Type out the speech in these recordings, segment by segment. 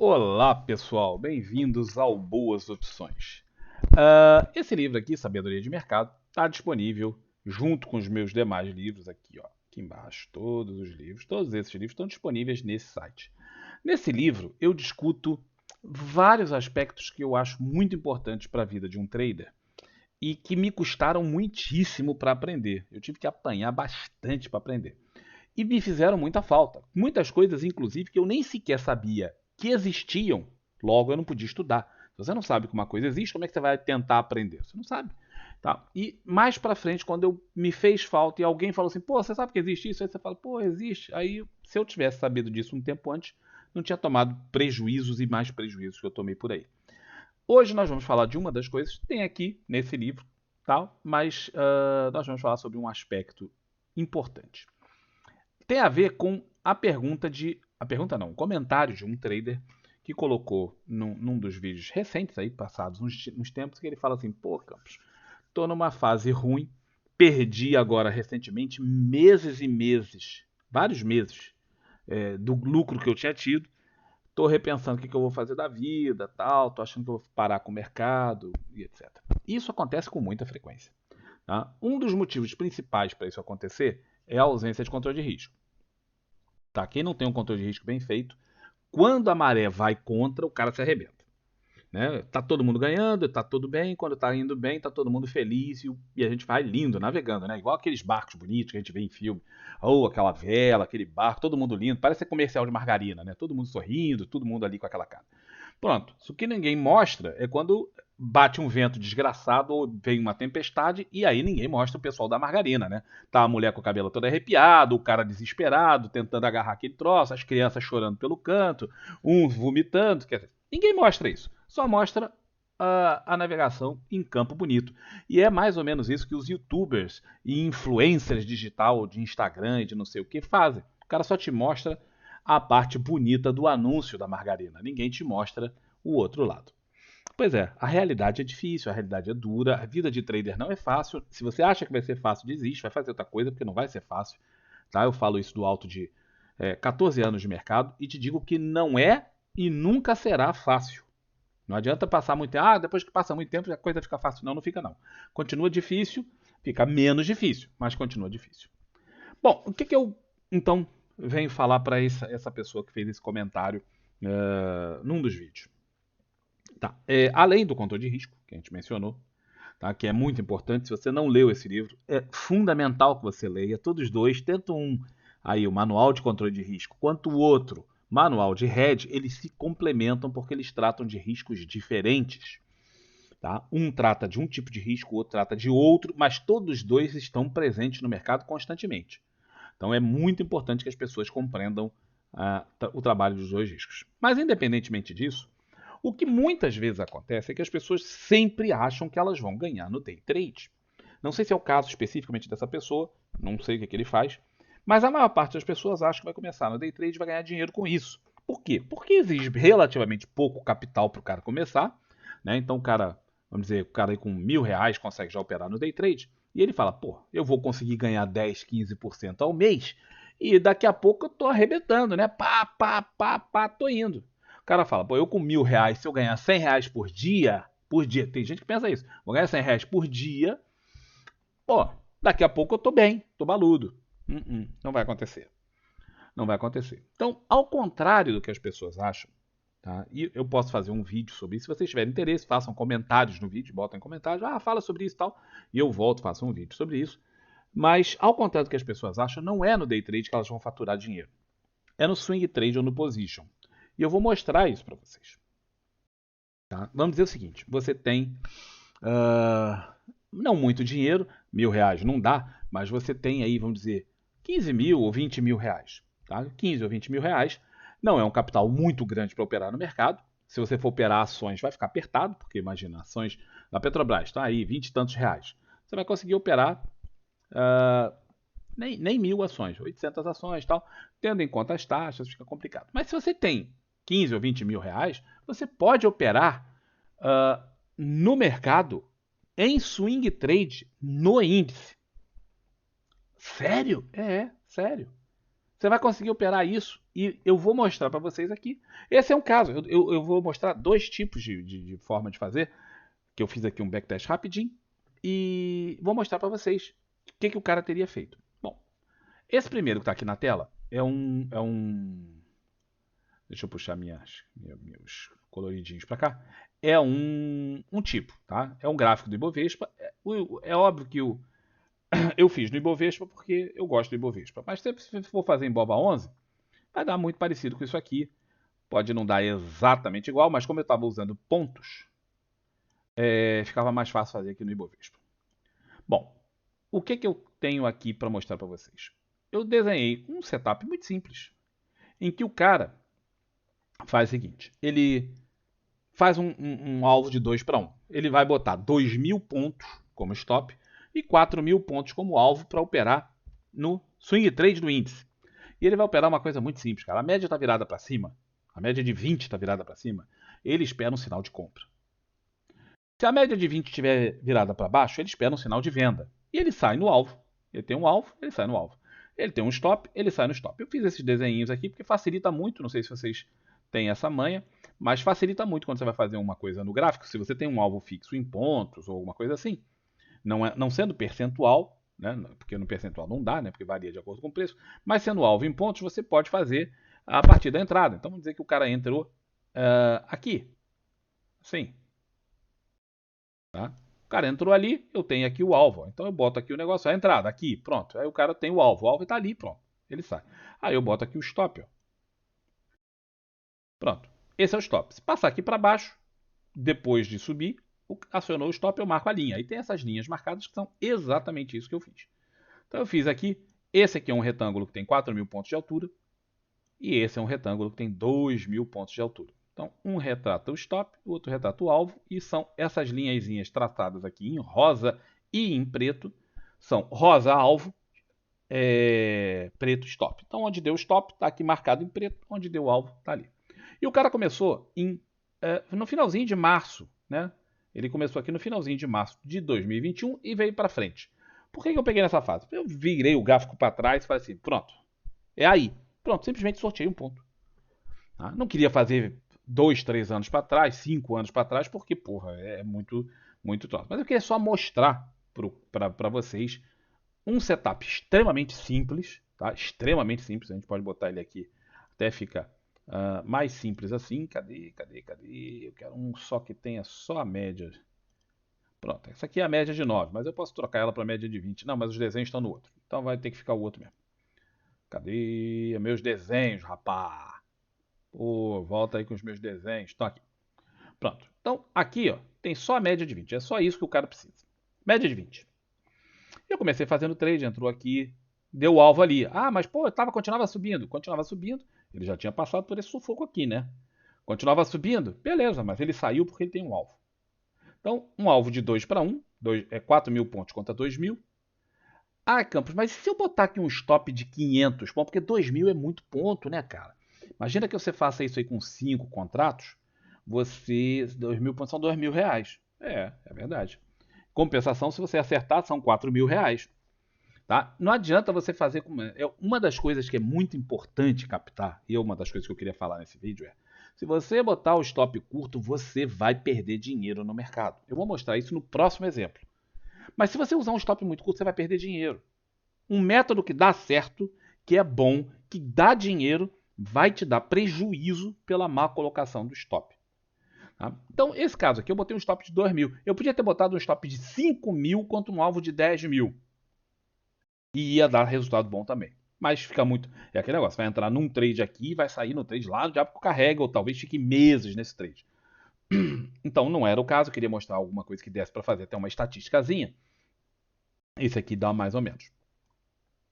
Olá, pessoal, bem-vindos ao Boas Opções. Esse livro aqui, Sabedoria de Mercado, está disponível junto com os meus demais livros aqui, ó, aqui embaixo. Todos esses livros estão disponíveis nesse site. Nesse livro, eu discuto vários aspectos que eu acho muito importantes para a vida de um trader e que me custaram muitíssimo para aprender. Eu tive que apanhar bastante para aprender e me fizeram muita falta. Muitas coisas, inclusive, que eu nem sequer sabia que existiam, logo eu não podia estudar. Se você não sabe que uma coisa existe, como é que você vai tentar aprender? Você não sabe. Tá? E mais pra frente, quando me fez falta e alguém falou assim, pô, você sabe que existe isso? Aí você fala, pô, existe. Aí, se eu tivesse sabido disso um tempo antes, não tinha tomado prejuízos e mais prejuízos que eu tomei por aí. Hoje nós vamos falar de uma das coisas que tem aqui nesse livro, tá? Mas nós vamos falar sobre um aspecto importante. Tem a ver com a pergunta de. A pergunta não, um comentário de um trader que colocou num dos vídeos recentes, aí, passados uns tempos, que ele fala assim: pô, Campos, tô numa fase ruim, perdi agora recentemente meses e meses, vários meses, do lucro que eu tinha tido. Tô repensando o que eu vou fazer da vida, tal, tô achando que eu vou parar com o mercado e etc. Isso acontece com muita frequência. Tá? Um dos motivos principais para isso acontecer é a ausência de controle de risco. Tá? Quem não tem um controle de risco bem feito, quando a maré vai contra, o cara se arrebenta. Né? Tá todo mundo ganhando, tá tudo bem, quando tá indo bem, tá todo mundo feliz e a gente vai lindo, navegando, né? Igual aqueles barcos bonitos que a gente vê em filme. Ou aquela vela, aquele barco, todo mundo lindo, parece comercial de margarina, né? Todo mundo sorrindo, todo mundo ali com aquela cara. Pronto, isso que ninguém mostra é quando bate um vento desgraçado ou vem uma tempestade e aí ninguém mostra o pessoal da margarina, né? Tá a mulher com o cabelo todo arrepiado, o cara desesperado, tentando agarrar aquele troço, as crianças chorando pelo canto, uns vomitando, quer dizer, ninguém mostra isso. Só mostra a navegação em campo bonito. E é mais ou menos isso que os youtubers e influencers digital de Instagram e de não sei o que fazem. O cara só te mostra a parte bonita do anúncio da margarina. Ninguém te mostra o outro lado. Pois é, a realidade é difícil, a realidade é dura, a vida de trader não é fácil. Se você acha que vai ser fácil, desiste, vai fazer outra coisa, porque não vai ser fácil. Tá? Eu falo isso do alto de 14 anos de mercado e te digo que não é e nunca será fácil. Não adianta passar muito tempo. Ah, depois que passa muito tempo a coisa fica fácil. Não, não fica não. Continua difícil, fica menos difícil, mas continua difícil. Bom, o que eu então venho falar para essa pessoa que fez esse comentário num dos vídeos? Tá. Além do controle de risco, que a gente mencionou, tá? Que é muito importante, se você não leu esse livro, é fundamental que você leia todos os dois, tanto um aí o manual de controle de risco, quanto o outro, manual de hedge, eles se complementam porque eles tratam de riscos diferentes. Tá? Um trata de um tipo de risco, o outro trata de outro, mas todos os dois estão presentes no mercado constantemente. Então é muito importante que as pessoas compreendam o trabalho dos dois riscos. Mas independentemente disso, o que muitas vezes acontece é que as pessoas sempre acham que elas vão ganhar no day trade. Não sei se é o caso especificamente dessa pessoa, não sei o que ele faz, mas a maior parte das pessoas acha que vai começar no day trade e vai ganhar dinheiro com isso. Por quê? Porque exige relativamente pouco capital para o cara começar, né? Então o cara, vamos dizer, o cara aí com R$ 1.000 consegue já operar no day trade, e ele fala, pô, eu vou conseguir ganhar 10, 15% ao mês, e daqui a pouco eu tô arrebentando, né? Pá, pá, pá, pá, tô indo. O cara fala, pô, eu com R$ 1.000, se eu ganhar R$ 100 por dia, tem gente que pensa isso, vou ganhar R$ 100 por dia, pô, daqui a pouco eu tô bem, tô baludo. Não vai acontecer. Não vai acontecer. Então, ao contrário do que as pessoas acham, tá? E eu posso fazer um vídeo sobre isso. Se vocês tiverem interesse, façam comentários no vídeo, botem comentários, fala sobre isso e tal, e eu volto, faço um vídeo sobre isso. Mas, ao contrário do que as pessoas acham, não é no day trade que elas vão faturar dinheiro. É no swing trade ou no position. E eu vou mostrar isso para vocês. Tá? Vamos dizer o seguinte: você tem não muito dinheiro, R$ 1.000 não dá, mas você tem aí, vamos dizer, 15 mil ou 20 mil reais. Tá? 15 ou 20 mil reais não é um capital muito grande para operar no mercado. Se você for operar ações, vai ficar apertado, porque imagina, ações da Petrobras, está aí, 20 e tantos reais. Você vai conseguir operar nem 1.000 ações, 800 ações e tal. Tendo em conta as taxas, fica complicado. Mas se você tem 15 ou 20 mil reais, você pode operar no mercado em swing trade no índice. Sério? Sério. Você vai conseguir operar isso e eu vou mostrar para vocês aqui. Esse é um caso. Eu vou mostrar dois tipos de forma de fazer, que eu fiz aqui um backtest rapidinho e vou mostrar para vocês o que o cara teria feito. Bom, esse primeiro que está aqui na tela deixa eu puxar meus coloridinhos para cá. É um tipo, tá? É um gráfico do Ibovespa. É óbvio que eu fiz no Ibovespa porque eu gosto do Ibovespa. Mas se for fazer em Bova11, vai dar muito parecido com isso aqui. Pode não dar exatamente igual, mas como eu estava usando pontos, ficava mais fácil fazer aqui no Ibovespa. Bom, o que eu tenho aqui para mostrar para vocês? Eu desenhei um setup muito simples, em que o cara faz o seguinte, ele faz um alvo de 2 para 1. Ele vai botar 2.000 pontos como stop e 4.000 pontos como alvo para operar no swing trade do índice. E ele vai operar uma coisa muito simples, cara. A média está virada para cima, a média de 20 está virada para cima, ele espera um sinal de compra. Se a média de 20 estiver virada para baixo, ele espera um sinal de venda. E ele sai no alvo. Ele tem um alvo, ele sai no alvo. Ele tem um stop, ele sai no stop. Eu fiz esses desenhinhos aqui porque facilita muito, não sei se vocês têm essa manha, mas facilita muito quando você vai fazer uma coisa no gráfico. Se você tem um alvo fixo em pontos ou alguma coisa assim, não sendo percentual, né, porque no percentual não dá, né, porque varia de acordo com o preço, mas sendo alvo em pontos, você pode fazer a partir da entrada. Então vamos dizer que o cara entrou aqui, assim. Tá? O cara entrou ali, eu tenho aqui o alvo. Então eu boto aqui o negócio, a entrada, aqui, pronto. Aí o cara tem o alvo está ali, pronto. Ele sai. Aí eu boto aqui o stop, ó. Pronto. Esse é o stop. Se passar aqui para baixo, depois de subir, acionou o stop, eu marco a linha. Aí tem essas linhas marcadas que são exatamente isso que eu fiz. Então eu fiz aqui, esse aqui é um retângulo que tem 4.000 pontos de altura, e esse é um retângulo que tem 2.000 pontos de altura. Então, um retrata o stop, o outro retrata o alvo, e são essas linhazinhas traçadas aqui em rosa e em preto. São rosa alvo, preto stop. Então, onde deu stop, está aqui marcado em preto, onde deu alvo, está ali. E o cara começou no finalzinho de março, né? Ele começou aqui no finalzinho de março de 2021 e veio para frente. Por que eu peguei nessa fase? Eu virei o gráfico para trás e falei assim, pronto, é aí. Pronto, simplesmente sorteei um ponto. Tá? Não queria fazer 2, 3 anos para trás, 5 anos para trás, porque, porra, é muito, muito troço. Mas eu queria só mostrar para vocês um setup extremamente simples, tá? Extremamente simples. A gente pode botar ele aqui até ficar mais simples assim. Cadê? Eu quero um só que tenha só a média. Pronto, essa aqui é a média de 9, mas eu posso trocar ela para a média de 20. Não, mas os desenhos estão no outro. Então vai ter que ficar o outro mesmo. Cadê meus desenhos, rapá? Pô, volta aí com os meus desenhos. Estão aqui. Pronto. Então, aqui, ó, tem só a média de 20. É só isso que o cara precisa. Média de 20. Eu comecei fazendo trade, entrou aqui, deu o alvo ali. Ah, mas pô, continuava subindo. Continuava subindo. Ele já tinha passado por esse sufoco aqui, né? Continuava subindo? Beleza, mas ele saiu porque ele tem um alvo. Então, um alvo de 2 para 1, 4.000 pontos contra 2.000. Ah, Campos, mas e se eu botar aqui um stop de 500 pontos? Porque 2.000 é muito ponto, né, cara? Imagina que você faça isso aí com 5 contratos, 2.000 pontos são 2.000 reais. É verdade. Compensação, se você acertar, são 4.000 reais. Tá? Não adianta você fazer como. Uma das coisas que é muito importante captar, e uma das coisas que eu queria falar nesse vídeo se você botar o stop curto, você vai perder dinheiro no mercado. Eu vou mostrar isso no próximo exemplo. Mas se você usar um stop muito curto, você vai perder dinheiro. Um método que dá certo, que é bom, que dá dinheiro, vai te dar prejuízo pela má colocação do stop. Tá? Então, esse caso aqui, eu botei um stop de 2.000. Eu podia ter botado um stop de 5.000 contra um alvo de 10.000. E ia dar resultado bom também. Mas fica muito... É aquele negócio, vai entrar num trade aqui e vai sair no trade lá, o diabo carrega, ou talvez fique meses nesse trade. Então, não era o caso, eu queria mostrar alguma coisa que desse para fazer até uma estatísticazinha. Esse aqui dá mais ou menos.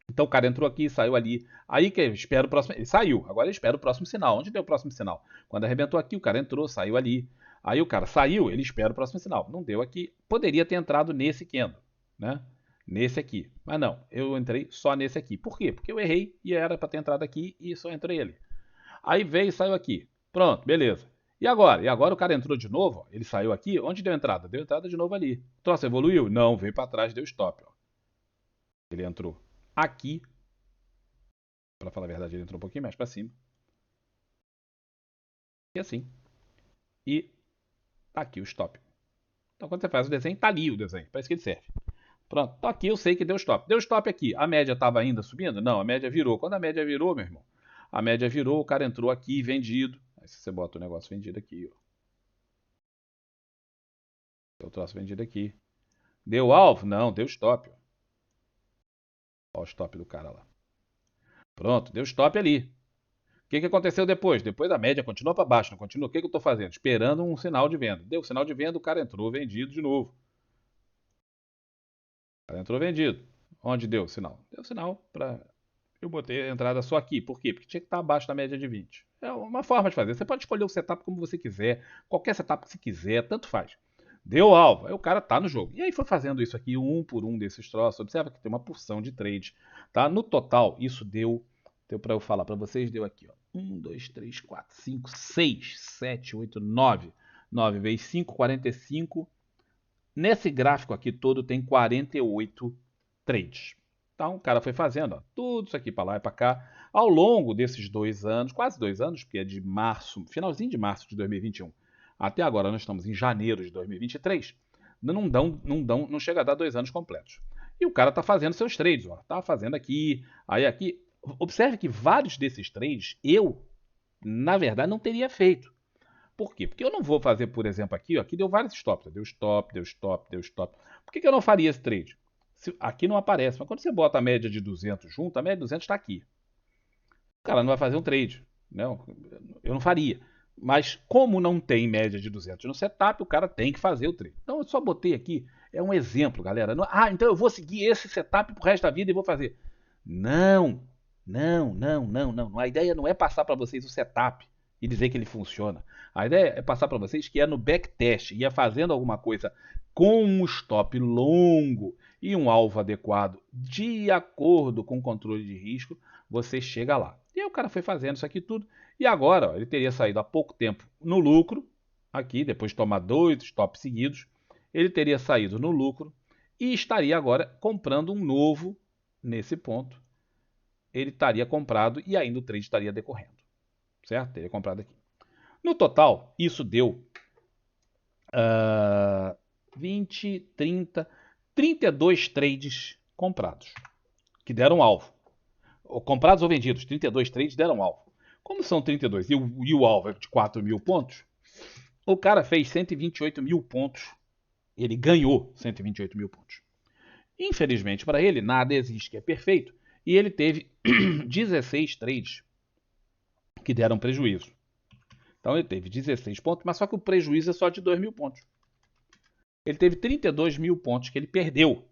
Então o cara entrou aqui, saiu ali. Aí que eu espero o próximo. Ele saiu, agora eu espero o próximo sinal. Onde deu o próximo sinal? Quando arrebentou aqui, o cara entrou, saiu ali. Aí o cara saiu, ele espera o próximo sinal. Não deu aqui. Poderia ter entrado nesse candle, né? Nesse aqui. Mas não, eu entrei só nesse aqui. Por quê? Porque eu errei e era para ter entrado aqui e só entrei ali. Aí veio e saiu aqui. Pronto, beleza. E agora? E agora o cara entrou de novo, ó. Ele saiu aqui. Onde deu entrada? Deu entrada de novo ali. O troço evoluiu? Não, veio para trás, deu stop. Ó. Ele entrou aqui Para falar a verdade, ele entrou um pouquinho mais para cima. E assim. E tá aqui o stop. Então quando você faz o desenho, tá ali o desenho. Para isso que ele serve. Pronto, tô aqui, eu sei que deu stop. Deu stop aqui. A média estava ainda subindo? Não, a média virou. Quando a média virou, meu irmão, a média virou, o cara entrou aqui, vendido. Aí você bota o negócio vendido aqui, ó. Eu troço vendido aqui. Deu alvo? Não, deu stop. Ó o stop do cara lá. Pronto, deu stop ali. O que aconteceu depois? Depois a média continuou para baixo, não continua. O que eu estou fazendo? Esperando um sinal de venda. Deu sinal de venda, o cara entrou vendido de novo. O cara entrou vendido. Onde deu o sinal? Deu sinal para. Eu botei a entrada só aqui. Por quê? Porque tinha que estar abaixo da média de 20. É uma forma de fazer. Você pode escolher o setup como você quiser. Qualquer setup que você quiser, tanto faz. Deu alvo. Aí o cara tá no jogo. E aí foi fazendo isso aqui, um por um desses troços. Observa que tem uma porção de trade. Tá? No total, isso deu para eu falar para vocês, deu aqui, ó. 1, 2, 3, 4, 5, 6, 7, 8, 9. 9 vezes 5, 45. Nesse gráfico aqui todo tem 48 trades. Então o cara foi fazendo, ó, tudo isso aqui para lá e para cá. Ao longo desses 2 anos, quase 2 anos, porque é de março, finalzinho de março de 2021, até agora nós estamos em janeiro de 2023, não chega a dar 2 anos completos. E o cara tá fazendo seus trades, ó, tá fazendo aqui, aí aqui. Observe que vários desses trades eu, na verdade, não teria feito. Por quê? Porque eu não vou fazer, por exemplo, aqui, ó, aqui deu vários stops. Deu stop, deu stop, deu stop. Por que eu não faria esse trade? Aqui não aparece, mas quando você bota a média de 200 junto, a média de 200 está aqui. O cara não vai fazer um trade. Não, eu não faria. Mas como não tem média de 200 no setup, o cara tem que fazer o trade. Então eu só botei aqui, é um exemplo, galera. Então eu vou seguir esse setup pro resto da vida e vou fazer. Não, não. A ideia não é passar para vocês o setup e dizer que ele funciona. A ideia é passar para vocês que é no backtest, e é fazendo alguma coisa com um stop longo e um alvo adequado de acordo com o controle de risco, você chega lá. E aí o cara foi fazendo isso aqui tudo, e agora ó, ele teria saído há pouco tempo no lucro, aqui, depois de tomar 2 stops seguidos, ele teria saído no lucro e estaria agora comprando um novo nesse ponto. Ele estaria comprado e ainda o trade estaria decorrendo. Certo? Teria comprado aqui. No total, isso deu 20, 30, 32 trades comprados, que deram alvo. Comprados ou vendidos, 32 trades deram alvo. Como são 32 e o alvo é de 4 mil pontos, o cara fez 128 mil pontos. Ele ganhou 128 mil pontos. Infelizmente para ele, nada existe que é perfeito. E ele teve 16 trades que deram prejuízo. Então ele teve 16 pontos, mas só que o prejuízo é só de 2 mil pontos. Ele teve 32 mil pontos que ele perdeu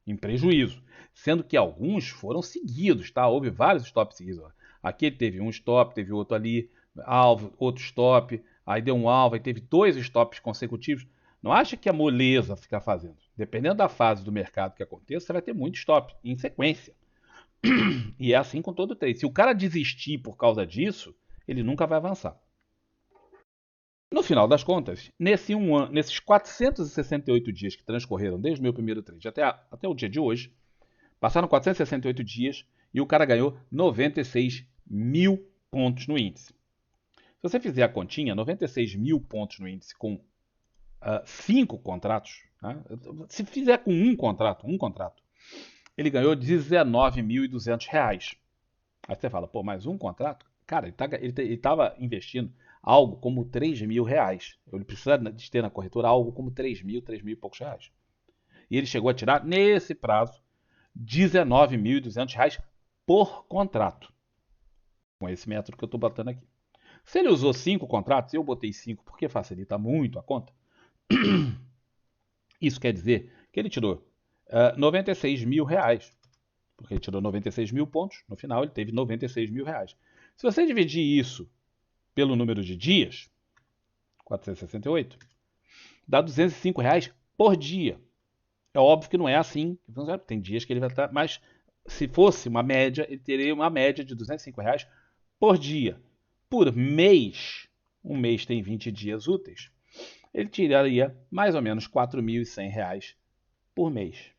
em prejuízo, sendo que alguns foram seguidos, tá? Houve vários stops seguidos. Ó. Aqui ele teve um stop, teve outro ali, alvo, outro stop, aí deu um alvo, aí teve 2 stops consecutivos. Não acha que é moleza ficar fazendo. Dependendo da fase do mercado que aconteça, você vai ter muito stop em sequência. E é assim com todo trade. Se o cara desistir por causa disso, ele nunca vai avançar. No final das contas, nesses 468 dias que transcorreram desde o meu primeiro trade até o dia de hoje, passaram 468 dias e o cara ganhou 96 mil pontos no índice. Se você fizer a continha, 96 mil pontos no índice com 5 contratos, né? Se fizer com um contrato, ele ganhou R$19.200. Aí você fala, pô, mais um contrato? Cara, ele estava investindo algo como R$3.000. Ele precisa de ter na corretora algo como 3 mil e poucos reais. E ele chegou a tirar, nesse prazo, R$19.200 por contrato. Com esse método que eu estou botando aqui. Se ele usou 5 contratos, eu botei 5 porque facilita muito a conta. Isso quer dizer que ele tirou R$96.000. Porque ele tirou 96 mil pontos, no final ele teve 96 mil reais. Se você dividir isso pelo número de dias, 468, dá 205 reais por dia. É óbvio que não é assim, tem dias que ele vai estar, mas se fosse uma média, ele teria uma média de 205 reais por dia. Por mês, um mês tem 20 dias úteis, ele tiraria mais ou menos 4.100 reais por mês.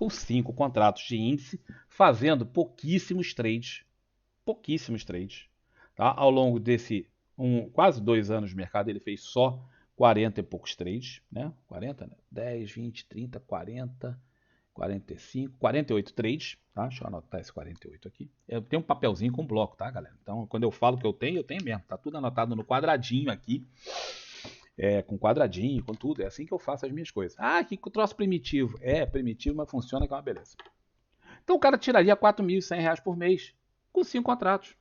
com 5 contratos de índice, fazendo pouquíssimos trades, tá? Ao longo desse quase 2 anos de mercado, ele fez só 40 e poucos trades, né? 40, né? 10, 20, 30, 40, 45, 48 trades, tá? Deixa eu anotar esse 48 aqui. Eu tenho um papelzinho com bloco, tá, galera? Então, quando eu falo que eu tenho mesmo. Tá tudo anotado no quadradinho aqui. Com quadradinho, com tudo. É assim que eu faço as minhas coisas. Ah, que troço primitivo. É, primitivo, mas funciona que é uma beleza. Então o cara tiraria R$4.100 por mês com 5 contratos.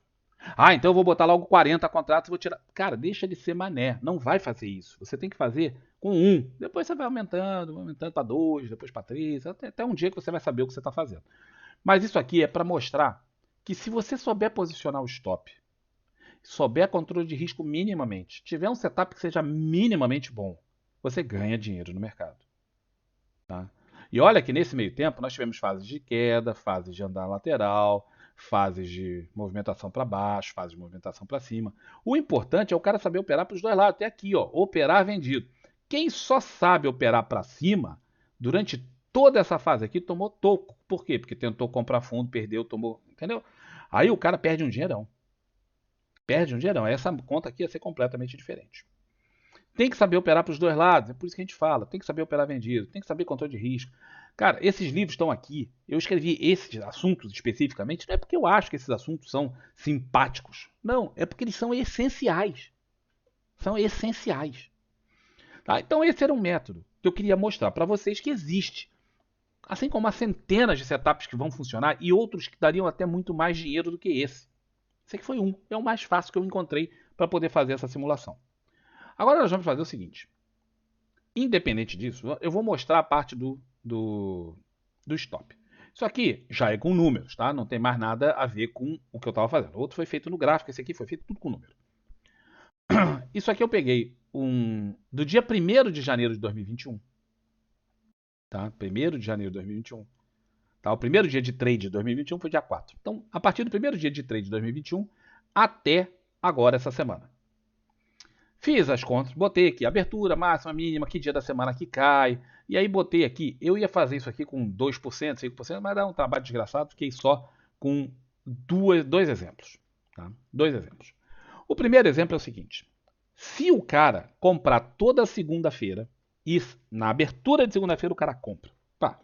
Ah, então eu vou botar logo 40 contratos e vou tirar. Cara, deixa de ser mané. Não vai fazer isso. Você tem que fazer com 1. Depois você vai aumentando para 2, depois para 3, até um dia que você vai saber o que você está fazendo. Mas isso aqui é para mostrar que se você souber posicionar o stop, souber controle de risco minimamente, tiver um setup que seja minimamente bom, você ganha dinheiro no mercado. Tá? E olha que nesse meio tempo nós tivemos fases de queda, fases de andar lateral, fases de movimentação para baixo, fases de movimentação para cima. O importante é o cara saber operar para os dois lados. Até aqui, ó, operar vendido. Quem só sabe operar para cima, durante toda essa fase aqui, tomou toco. Por quê? Porque tentou comprar fundo, perdeu, tomou. Entendeu? Aí o cara perde um dinheirão. Perde um dinheirão. Essa conta aqui ia ser completamente diferente. Tem que saber operar para os dois lados, é por isso que a gente fala. Tem que saber operar vendido, tem que saber controle de risco. Cara, esses livros estão aqui. Eu escrevi esses assuntos especificamente, não é porque eu acho que esses assuntos são simpáticos. Não, é porque eles são essenciais. São essenciais. Tá? Então esse era um método que eu queria mostrar para vocês que existe. Assim como há centenas de setups que vão funcionar e outros que dariam até muito mais dinheiro do que esse. Esse aqui foi um. É o mais fácil que eu encontrei para poder fazer essa simulação. Agora nós vamos fazer o seguinte. Independente disso, eu vou mostrar a parte do stop. Isso aqui já é com números, tá? Não tem mais nada a ver com o que eu estava fazendo. O outro foi feito no gráfico, esse aqui foi feito tudo com número. Isso aqui eu peguei do dia 1º de janeiro de 2021. Tá? 1º de janeiro de 2021. Tá? O primeiro dia de trade de 2021 foi dia 4. Então, a partir do primeiro dia de trade de 2021 até agora, essa semana. Fiz as contas, botei aqui abertura, máxima, mínima, que dia da semana que cai. E aí botei aqui, eu ia fazer isso aqui com 2%, 5%, mas dá um trabalho desgraçado, fiquei só com dois exemplos. Tá? 2 exemplos. O primeiro exemplo é o seguinte. Se o cara comprar toda segunda-feira, e na abertura de segunda-feira o cara compra. Tá.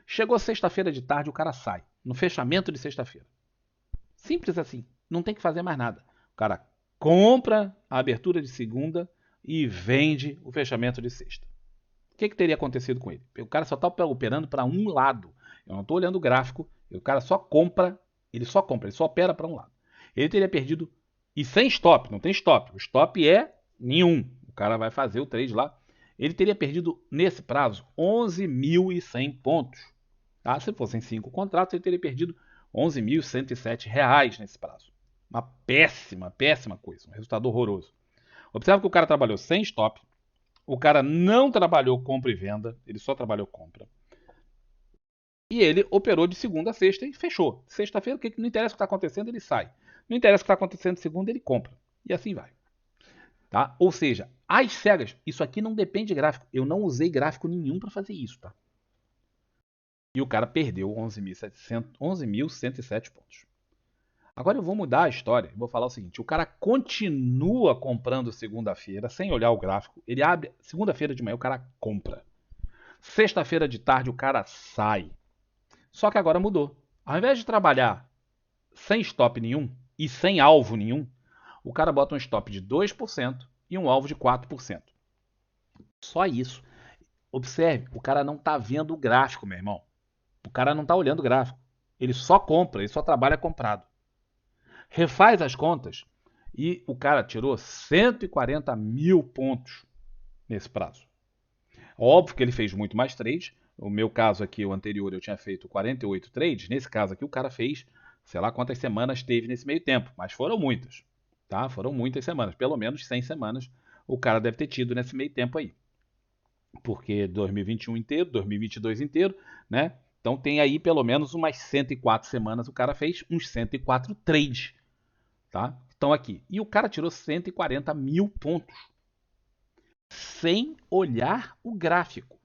Chegou sexta-feira de tarde, o cara sai. No fechamento de sexta-feira. Simples assim. Não tem que fazer mais nada. O cara compra a abertura de segunda e vende o fechamento de sexta. O que teria acontecido com ele? O cara só está operando para um lado. Eu não estou olhando o gráfico. O cara só compra, ele só opera para um lado. Ele teria perdido, e sem stop, não tem stop. O stop é nenhum. O cara vai fazer o trade lá. Ele teria perdido, nesse prazo, 11.100 pontos. Tá? Se fossem 5 contratos, ele teria perdido R$11.107 nesse prazo. Uma péssima, péssima coisa. Um resultado horroroso. Observe que o cara trabalhou sem stop. O cara não trabalhou compra e venda. Ele só trabalhou compra. E ele operou de segunda a sexta e fechou. Sexta-feira, não interessa o que está acontecendo, ele sai. Não interessa o que está acontecendo de segunda, ele compra. E assim vai. Tá? Ou seja, às cegas, isso aqui não depende de gráfico. Eu não usei gráfico nenhum para fazer isso. Tá? E o cara perdeu 11.107 pontos. Agora eu vou mudar a história. Vou falar o seguinte: o cara continua comprando segunda-feira, sem olhar o gráfico. Ele abre segunda-feira de manhã, o cara compra. Sexta-feira de tarde, o cara sai. Só que agora mudou. Ao invés de trabalhar sem stop nenhum e sem alvo nenhum, o cara bota um stop de 2% e um alvo de 4%. Só isso. Observe, o cara não está vendo o gráfico, meu irmão. O cara não está olhando o gráfico. Ele só compra, ele só trabalha comprado. Refaz as contas e o cara tirou 140 mil pontos nesse prazo. Óbvio que ele fez muito mais trades. O meu caso aqui, o anterior, eu tinha feito 48 trades. Nesse caso aqui, o cara fez, sei lá quantas semanas teve nesse meio tempo, mas foram muitas. Tá? Foram muitas semanas, pelo menos 100 semanas o cara deve ter tido nesse meio tempo aí. Porque 2021 inteiro, 2022 inteiro, né? Então tem aí pelo menos umas 104 semanas o cara fez uns 104 trades. Tá? Então aqui. E o cara tirou 140 mil pontos. Sem olhar o gráfico.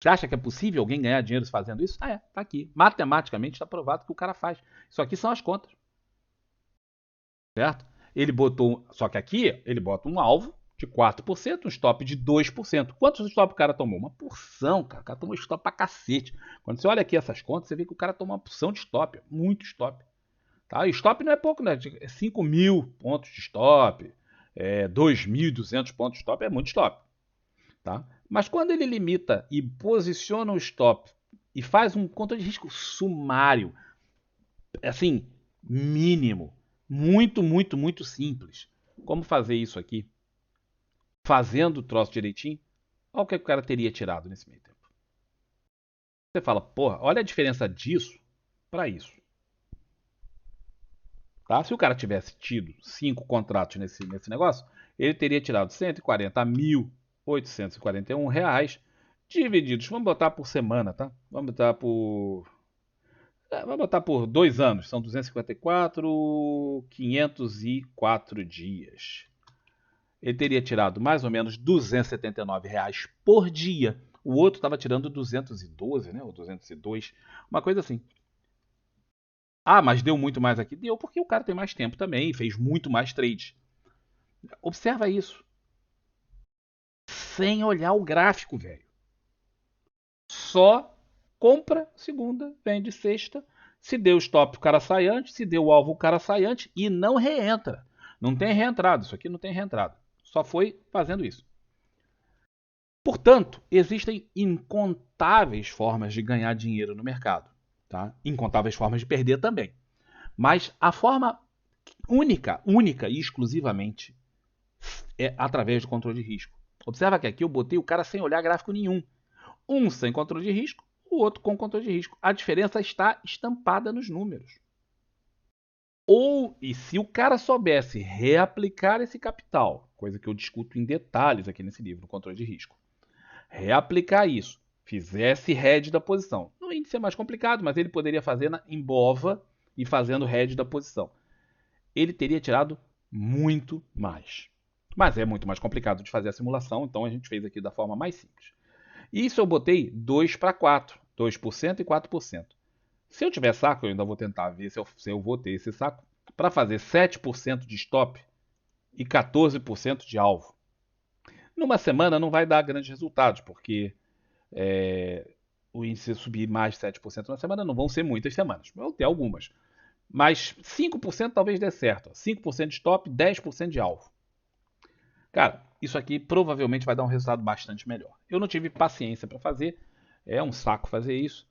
Você acha que é possível alguém ganhar dinheiro fazendo isso? Ah, é, tá aqui. Matematicamente está provado que o cara faz. Isso aqui são as contas, certo? Ele botou, só que aqui ele bota um alvo de 4%, um stop de 2%. Quantos stop o cara tomou? Uma porção, cara. O cara tomou stop pra cacete. Quando você olha aqui essas contas, você vê que o cara tomou uma porção de stop, muito stop. Tá? E stop não é pouco, né? É 5 mil pontos de stop, 2.200 pontos de stop, é muito stop. Tá? Mas quando ele limita e posiciona o stop e faz um controle de risco sumário, assim, mínimo, muito, muito, muito simples. Como fazer isso aqui? Fazendo o troço direitinho, olha o que o cara teria tirado nesse meio tempo. Você fala, porra, olha a diferença disso para isso. Tá? Se o cara tivesse tido 5 contratos nesse negócio, ele teria tirado 140.841 reais divididos. Vamos botar por semana, tá? Vamos botar por 2 anos. São 254, 504 dias. Ele teria tirado mais ou menos 279 reais por dia. O outro estava tirando 212, né? Ou 202. Uma coisa assim. Ah, mas deu muito mais aqui? Deu porque o cara tem mais tempo também e fez muito mais trades. Observa isso. Sem olhar o gráfico, velho. Só compra segunda, vende sexta. Se deu stop, o cara sai antes. Se deu alvo, o cara sai antes. E não reentra. Não tem reentrada. Isso aqui não tem reentrada. Só foi fazendo isso. Portanto, existem incontáveis formas de ganhar dinheiro no mercado. Tá? Incontáveis formas de perder também. Mas a forma única e exclusivamente é através do controle de risco. Observa que aqui eu botei o cara sem olhar gráfico nenhum. Um sem controle de risco, o outro com controle de risco. A diferença está estampada nos números. E se o cara soubesse reaplicar esse capital, coisa que eu discuto em detalhes aqui nesse livro, no controle de risco, reaplicar isso, fizesse hedge da posição. No índice é mais complicado, mas ele poderia fazer em BOVA e fazendo hedge da posição. Ele teria tirado muito mais. Mas é muito mais complicado de fazer a simulação, então a gente fez aqui da forma mais simples. Isso eu botei 2 para 4, 2% e 4%. Se eu tiver saco, eu ainda vou tentar ver se eu vou ter esse saco, para fazer 7% de stop e 14% de alvo. Numa semana não vai dar grandes resultados, porque o índice subir mais de 7% na semana não vão ser muitas semanas, vão ter algumas. Mas 5% talvez dê certo. 5% de stop, 10% de alvo. Cara, isso aqui provavelmente vai dar um resultado bastante melhor. Eu não tive paciência para fazer, é um saco fazer isso.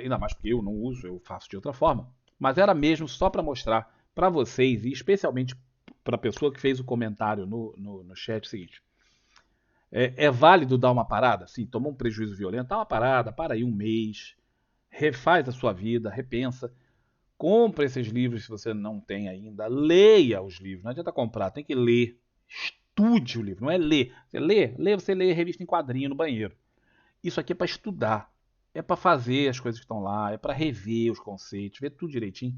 Ainda mais porque eu não uso, eu faço de outra forma. Mas era mesmo só para mostrar para vocês, e especialmente para a pessoa que fez o comentário no chat, o seguinte. É válido dar uma parada? Sim, tomou um prejuízo violento, dá uma parada, para aí um mês, refaz a sua vida, repensa. Compre esses livros se você não tem ainda. Leia os livros. Não adianta comprar, tem que ler. Estude o livro, não é ler. Você lê revista em quadrinho no banheiro. Isso aqui é para estudar. É para fazer as coisas que estão lá. É para rever os conceitos, ver tudo direitinho.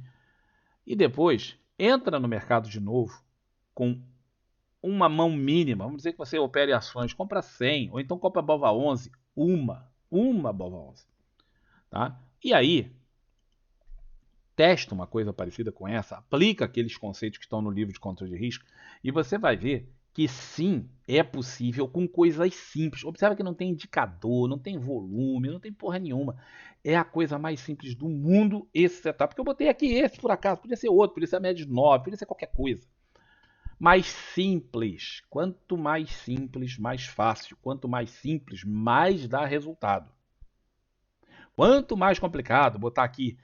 E depois, entra no mercado de novo com uma mão mínima. Vamos dizer que você opere ações, compra 100, ou então compra a BOVA 11. Uma BOVA 11. Tá? E aí, testa uma coisa parecida com essa, aplica aqueles conceitos que estão no livro de controle de risco e você vai ver que sim, é possível com coisas simples. Observa que não tem indicador, não tem volume, não tem porra nenhuma. É a coisa mais simples do mundo esse setup. Porque eu botei aqui esse por acaso, podia ser outro, podia ser a média de 9, podia ser qualquer coisa. Mais simples. Quanto mais simples, mais fácil. Quanto mais simples, mais dá resultado. Quanto mais complicado botar aqui,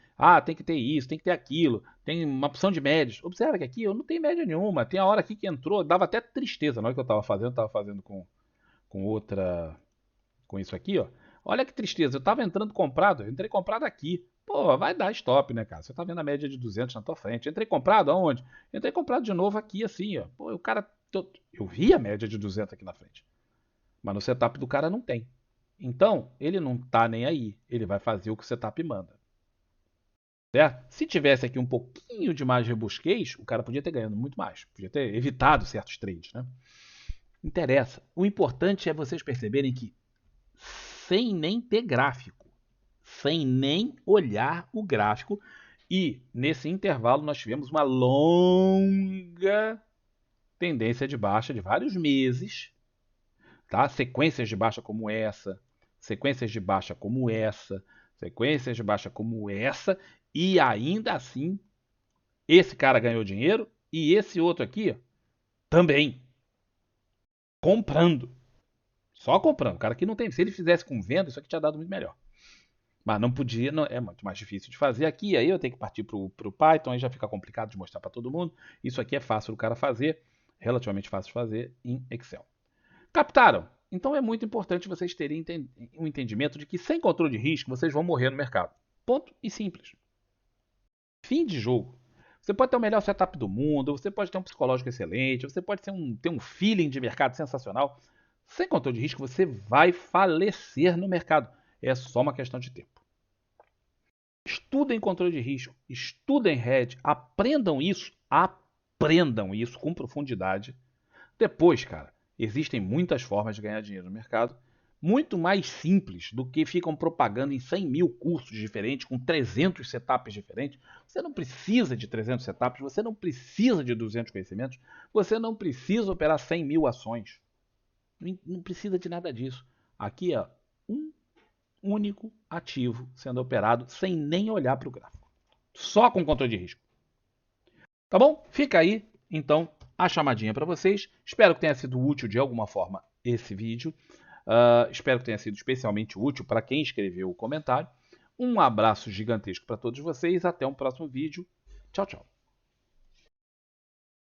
tem que ter isso, tem que ter aquilo, tem uma opção de médias. Observa que aqui eu não tenho média nenhuma. Tem a hora aqui que entrou, dava até tristeza na hora que eu estava fazendo com outra, com isso aqui, ó. Olha que tristeza, eu estava entrando comprado, eu entrei comprado aqui. Pô, vai dar stop, né, cara? Você tá vendo a média de 200 na tua frente. Entrei comprado aonde? Entrei comprado de novo aqui, assim, ó. Pô, o cara, eu vi a média de 200 aqui na frente. Mas no setup do cara não tem. Então, ele não tá nem aí. Ele vai fazer o que o setup manda. Certo? Se tivesse aqui um pouquinho de mais rebusquez, o cara podia ter ganhado muito mais. Podia ter evitado certos trades, né? Interessa. O importante é vocês perceberem que sem nem ter gráfico, sem nem olhar o gráfico. E nesse intervalo nós tivemos uma longa tendência de baixa de vários meses, tá? Sequências de baixa como essa, sequências de baixa como essa, sequências de baixa como essa, e ainda assim esse cara ganhou dinheiro e esse outro aqui ó, também comprando. Só comprando. O cara aqui não tem. Se ele fizesse com venda, isso aqui tinha dado muito melhor. Mas não podia, não, é muito mais difícil de fazer aqui. Aí eu tenho que partir para o Python, aí já fica complicado de mostrar para todo mundo. Isso aqui é fácil do cara fazer, relativamente fácil de fazer em Excel. Captaram? Então é muito importante vocês terem um entendimento de que sem controle de risco vocês vão morrer no mercado. Ponto e simples. Fim de jogo. Você pode ter o melhor setup do mundo, você pode ter um psicológico excelente, você pode ter um feeling de mercado sensacional. Sem controle de risco, você vai falecer no mercado. É só uma questão de tempo. Estudem controle de risco, estudem hedge, aprendam isso com profundidade. Depois, cara, existem muitas formas de ganhar dinheiro no mercado, muito mais simples do que ficam propagando em 100 mil cursos diferentes, com 300 setups diferentes. Você não precisa de 300 setups, você não precisa de 200 conhecimentos, você não precisa operar 100 mil ações. Não precisa de nada disso. Aqui é um único ativo sendo operado sem nem olhar para o gráfico. Só com controle de risco. Tá bom? Fica aí, então, a chamadinha para vocês. Espero que tenha sido útil de alguma forma esse vídeo. Espero que tenha sido especialmente útil para quem escreveu o comentário. Um abraço gigantesco para todos vocês. Até um próximo vídeo. Tchau, tchau.